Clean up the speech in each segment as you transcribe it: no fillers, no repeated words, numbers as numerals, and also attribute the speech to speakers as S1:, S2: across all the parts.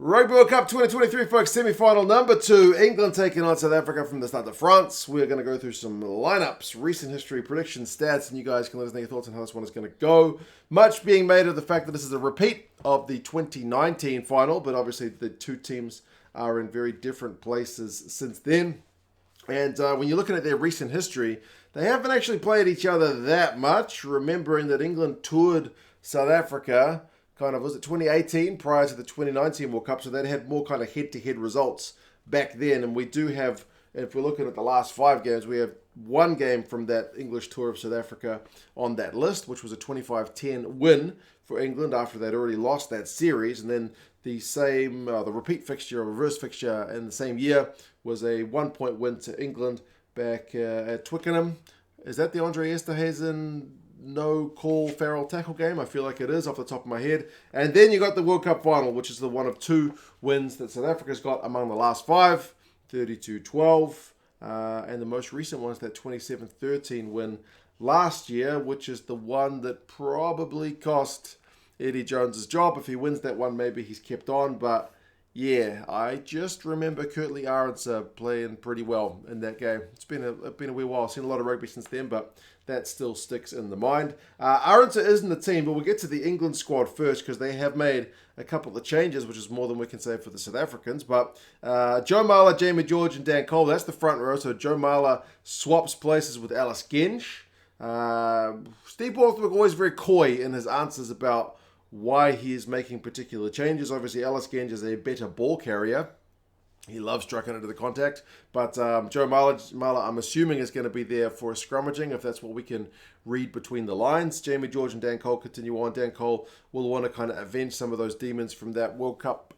S1: Rugby World Cup 2023, folks, semi-final number 2. England taking on South Africa from the start of France. We're going to go through some lineups, recent history, predictions, stats, and you guys can let us know your thoughts on how this one is going to go. Much being made of the fact that this is a repeat of the 2019 final, but obviously the two teams are in very different places since then. And when you're looking at their recent history, they haven't actually played each other that much, remembering that England toured South Africa was it 2018 prior to the 2019 World Cup, so they had more kind of head-to-head results back then. And we do have, if we're looking at the last 5 games, we have one game from that English tour of South Africa on that list, which was a 25-10 win for England after they'd already lost that series. And then the repeat fixture, or reverse fixture in the same year, was a 1-point win to England back at Twickenham. Is that the Andre Esterhuizen no call Farrell tackle game? I feel like it is off the top of my head. And then you got the World Cup final, which is the one of 2 wins that South Africa's got among the last 5, 32-12. And the most recent one is that 27-13 win last year, which is the one that probably cost Eddie Jones's job. If he wins that one, maybe he's kept on. But yeah, I just remember Kurtley Arendse playing pretty well in that game. It's been a wee while. I've seen a lot of rugby since then, but that still sticks in the mind. Arendse is in the team, but we'll get to the England squad first because they have made a couple of changes, which is more than we can say for the South Africans. But Joe Marler, Jamie George, and Dan Kolbe, that's the front row. So Joe Marler swaps places with Ellis Genge. Steve Borthwick always very coy in his answers about why he is making particular changes. Obviously, Ellis Genge is a better ball carrier. He loves striking into the contact. But Joe Marler, I'm assuming, is going to be there for a scrummaging, if that's what we can read between the lines. Jamie George and Dan Kolbe continue on. Dan Kolbe will want to kind of avenge some of those demons from that World Cup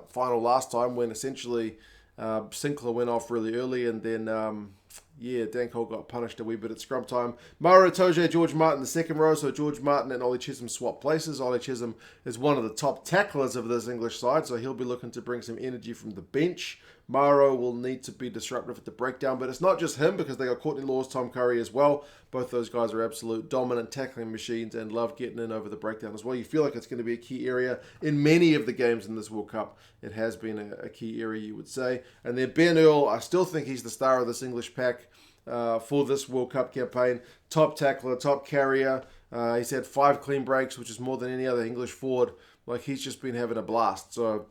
S1: final last time when essentially Sinckler went off really early and then Dan Kolbe got punished a wee bit at scrum time. Maro, Itoje, George Martin, the second row. So George Martin and Ollie Chessum swap places. Ollie Chessum is one of the top tacklers of this English side, so he'll be looking to bring some energy from the bench. Maro will need to be disruptive at the breakdown, but it's not just him because they got Courtney Laws, Tom Curry as well. Both those guys are absolute dominant tackling machines and love getting in over the breakdown as well. You feel like it's going to be a key area in many of the games in this World Cup. It has been a key area, you would say. And then Ben Earl, I still think he's the star of this English pack for this World Cup campaign. Top tackler, top carrier. He's had 5 clean breaks, which is more than any other English forward. Like, he's just been having a blast. So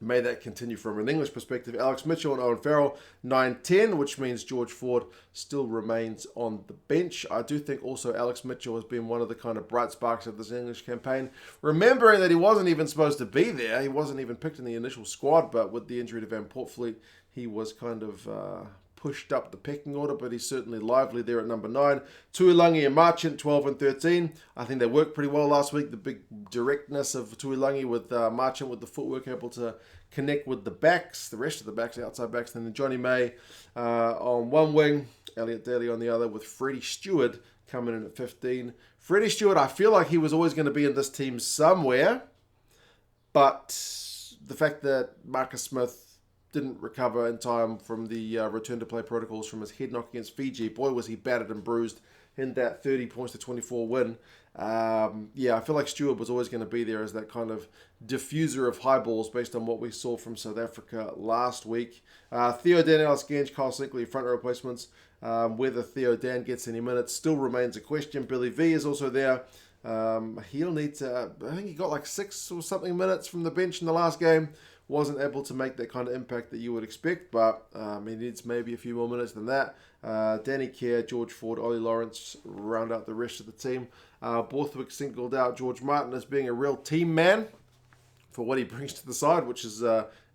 S1: may that continue from an English perspective. Alex Mitchell and Owen Farrell, 9-10, which means George Ford still remains on the bench. I do think also Alex Mitchell has been one of the kind of bright sparks of this English campaign. Remembering that he wasn't even supposed to be there. He wasn't even picked in the initial squad, but with the injury to Van Portfleet, he was kind of pushed up the pecking order, but he's certainly lively there at number 9. Tuilagi and Marchant, 12 and 13. I think they worked pretty well last week. The big directness of Tuilagi with Marchant with the footwork, able to connect with the backs, the rest of the backs, the outside backs. And then Jonny May on one wing, Elliot Daly on the other, with Freddie Steward coming in at 15. Freddie Steward, I feel like he was always going to be in this team somewhere, but the fact that Marcus Smith didn't recover in time from the return to play protocols from his head knock against Fiji. Boy, was he battered and bruised in that 30 points to 24 win. I feel like Steward was always going to be there as that kind of diffuser of high balls based on what we saw from South Africa last week. Theo, Dan, Ellis, Genge, Kyle Sinckler, front row replacements. Whether Theo Dan gets any minutes still remains a question. Billy V is also there. He'll need to, I think he got like 6 or something minutes from the bench in the last game. Wasn't able to make that kind of impact that you would expect, but he needs maybe a few more minutes than that. Danny Kerr, George Ford, Ollie Lawrence round out the rest of the team. Borthwick singled out George Martin as being a real team man for what he brings to the side, which is,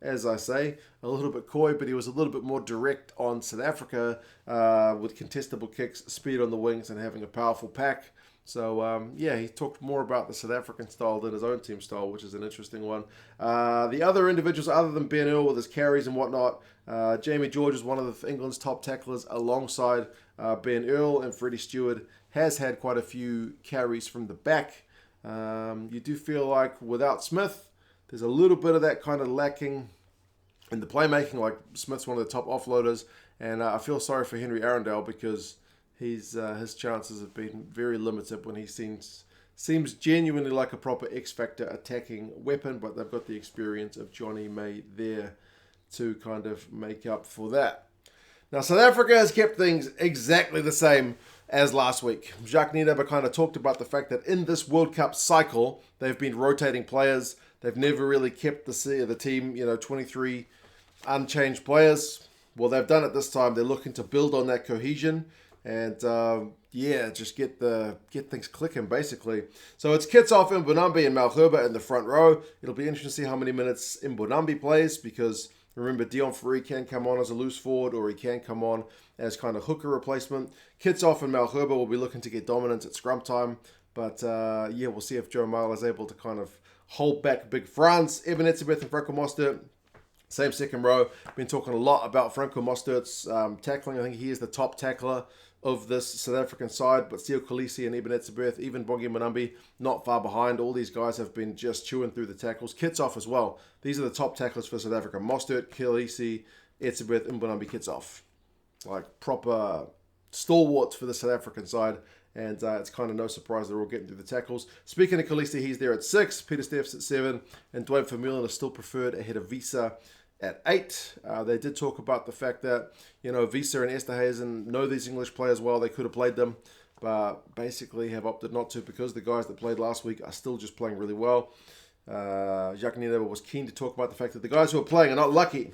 S1: as I say, a little bit coy, but he was a little bit more direct on South Africa with contestable kicks, speed on the wings, and having a powerful pack. So, he talked more about the South African style than his own team style, which is an interesting one. The other individuals, other than Ben Earl with his carries and whatnot, Jamie George is one of England's top tacklers alongside Ben Earl, and Freddie Steward has had quite a few carries from the back. You do feel like without Smith, there's a little bit of that kind of lacking in the playmaking. Like, Smith's one of the top offloaders, and I feel sorry for Henry Arendse because his chances have been very limited when he seems seems genuinely like a proper X-Factor attacking weapon, but they've got the experience of Jonny there to kind of make up for that. Now, South Africa has kept things exactly the same as last week. Jacques Nienaber kind of talked about the fact that in this World Cup cycle, they've been rotating players. They've never really kept the team, 23 unchanged players. Well, they've done it this time. They're looking to build on that cohesion and, just get things clicking, basically. So it's kits off Mbonambi and Malherbe in the front row. It'll be interesting to see how many minutes Mbonambi plays because, remember, Deon Fourie can come on as a loose forward or he can come on as kind of hooker replacement. Kits off and Malherbe will be looking to get dominance at scrum time. But, we'll see if Joe Marler is able to kind of hold back Big France. Eben Etzebeth and Franco Mostert, same second row. Been talking a lot about Franco Mostert's tackling. I think he is the top tackler of this South African side, but Theo Kolisi and Eben Etzebeth, even Bongi Mbonambi, not far behind. All these guys have been just chewing through the tackles. Kits off as well. These are the top tacklers for South Africa. Mostert, Kolisi, Etzebeth, Mbonambi, kits off. Like proper stalwarts for the South African side. And it's kind of no surprise they're all getting through the tackles. Speaking of Kolisi, he's there at 6. Pieter-Steph's at 7. And Dwayne Vermeulen is still preferred ahead of Visa at 8. They did talk about the fact that, Visa and Esterhuizen know these English players well. They could have played them, but basically have opted not to because the guys that played last week are still just playing really well. Jacques Nienaber was keen to talk about the fact that the guys who are playing are not lucky.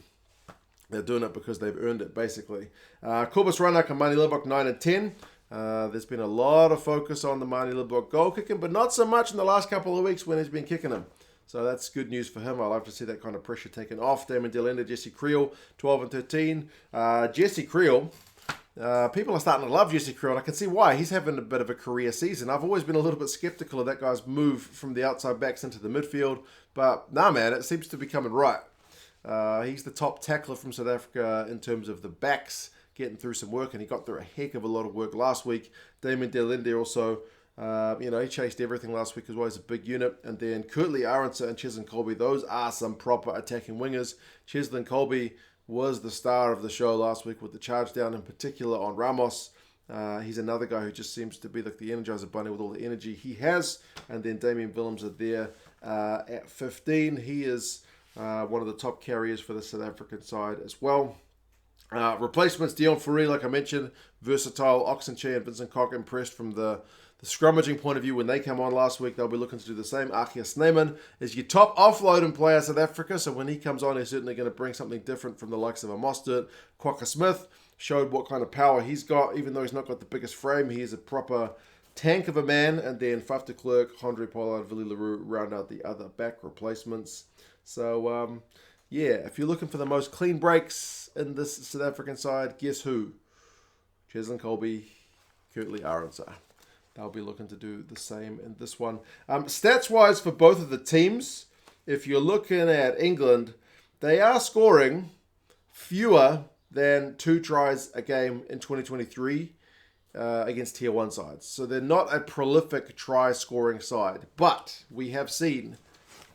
S1: They're doing it because they've earned it, basically. Kobus Ranak and Manu Libbok 9 and 10. There's been a lot of focus on the Manu Libbok goal kicking, but not so much in the last couple of weeks when he's been kicking them. So that's good news for him. I love to see that kind of pressure taken off. Damian Allende, Jesse Kriel, 12 and 13. Jesse Kriel, people are starting to love Jesse Kriel, and I can see why. He's having a bit of a career season. I've always been a little bit skeptical of that guy's move from the outside backs into the midfield, but nah, man, it seems to be coming right. He's the top tackler from South Africa in terms of the backs getting through some work, and he got through a heck of a lot of work last week. Damian Allende also, he chased everything last week as well. He's a big unit. And then Courtney, Arendse, and Cheslin Kolbe, those are some proper attacking wingers. Cheslin Kolbe was the star of the show last week with the charge down, in particular on Ramos. He's another guy who just seems to be like the Energizer Bunny with all the energy he has. And then Damian Willemse there at 15. He is one of the top carriers for the South African side as well. Replacements, Deon Fourie, like I mentioned, versatile. Oxenche and Vincent Koch impressed from the scrummaging point of view when they come on last week. They'll be looking to do the same. Achia Snyman is your top offloading player South Africa, so when he comes on, he's certainly going to bring something different from the likes of a Mostert. Quokka Smith showed what kind of power he's got, even though he's not got the biggest frame. He is a proper tank of a man. And then Faf de Klerk, Andre Pollard, Willie Leroux round out the other back replacements. So, if you're looking for the most clean breaks in this South African side, guess who? Cheslin Kolbe, Courtney Arendse. They'll be looking to do the same in this one. Stats-wise for both of the teams, if you're looking at England, they are scoring fewer than 2 tries a game in 2023 against Tier 1 sides. So they're not a prolific try-scoring side. But we have seen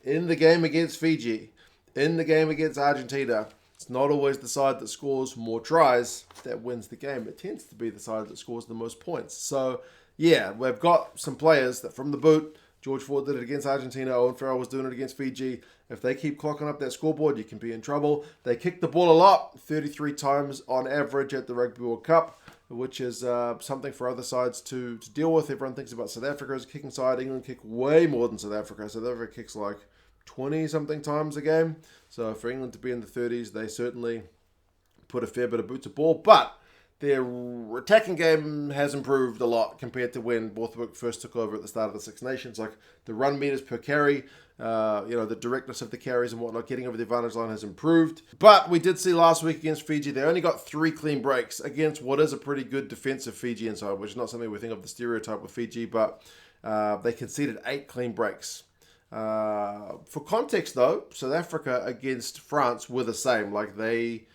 S1: in the game against Fiji, in the game against Argentina, it's not always the side that scores more tries that wins the game. It tends to be the side that scores the most points. So, we've got some players that from the boot, George Ford did it against Argentina, Owen Farrell was doing it against Fiji. If they keep clocking up that scoreboard, you can be in trouble. They kick the ball a lot, 33 times on average at the Rugby World Cup, which is something for other sides to deal with. Everyone thinks about South Africa as a kicking side. England kick way more than South Africa. South Africa kicks like 20-something times a game. So for England to be in the 30s, they certainly put a fair bit of boot to ball. But their attacking game has improved a lot compared to when Borthwick first took over at the start of the Six Nations. Like the run meters per carry, the directness of the carries and whatnot, getting over the advantage line has improved. But we did see last week against Fiji, they only got 3 clean breaks against what is a pretty good defensive Fijian side, which is not something we think of the stereotype with Fiji, but they conceded 8 clean breaks. For context though, South Africa against France were the same. Like they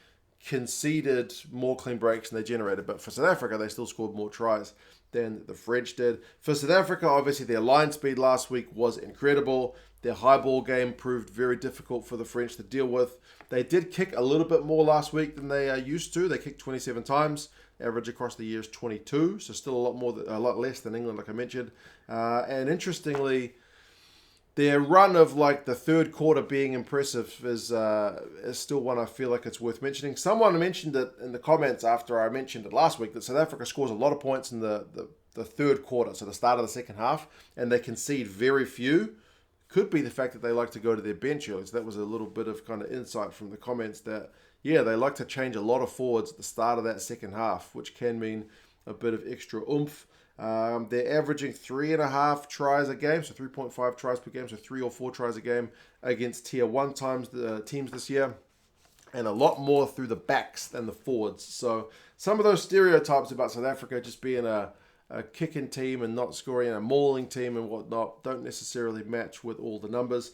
S1: conceded more clean breaks than they generated, but for South Africa they still scored more tries than the French did. For South Africa, obviously their line speed last week was incredible. Their high ball game proved very difficult for the French to deal with. They did kick a little bit more last week than they used to. They kicked 27 times. Average across the year is 22, so still a lot less than England, like I mentioned. And interestingly, their run of like the third quarter being impressive is still one I feel like it's worth mentioning. Someone mentioned it in the comments after I mentioned it last week that South Africa scores a lot of points in the third quarter, so the start of the second half, and they concede very few. Could be the fact that they like to go to their bench early. So that was a little bit of kind of insight from the comments that, yeah, they like to change a lot of forwards at the start of that second half, which can mean a bit of extra oomph. They're averaging 3.5 tries a game, so 3.5 tries per game, so 3 or 4 tries a game against Tier 1 teams this year, and a lot more through the backs than the forwards. So some of those stereotypes about South Africa just being a kicking team and not scoring, a mauling team and whatnot, don't necessarily match with all the numbers.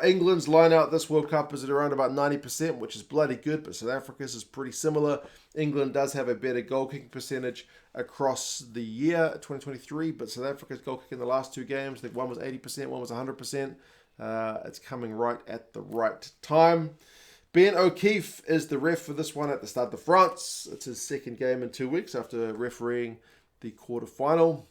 S1: England's line out this World Cup is at around about 90%, which is bloody good, but South Africa's is pretty similar. England does have a better goal kicking percentage across the year 2023, but South Africa's goal kicking the last 2 games, I think one was 80%, one was 100%. It's coming right at the right time. Ben O'Keefe is the ref for this one at the Stade de France. It's his second game in 2 weeks after refereeing the quarterfinal.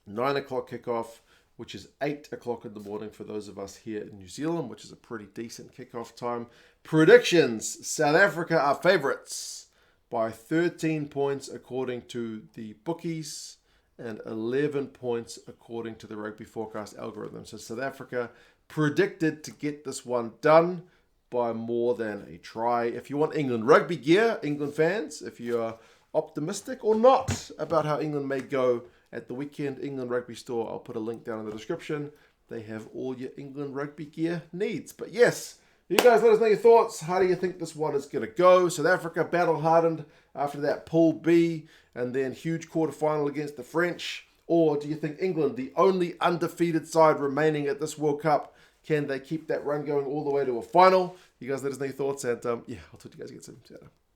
S1: 9 o'clock kickoff, which is 8 o'clock in the morning for those of us here in New Zealand, which is a pretty decent kickoff time. Predictions: South Africa are favourites by 13 points according to the bookies and 11 points according to the Rugby Forecast algorithm. So South Africa predicted to get this one done by more than a try. If you want England rugby gear, England fans, if you're optimistic or not about how England may go at the weekend, England Rugby store, I'll put a link down in the description. They have all your England rugby gear needs. But yes, you guys let us know your thoughts. How do you think this one is going to go? South Africa battle-hardened after that Pool B and then huge quarterfinal against the French. Or do you think England, the only undefeated side remaining at this World Cup, can they keep that run going all the way to a final? You guys let us know your thoughts. And yeah, I'll talk to you guys again soon. See you later.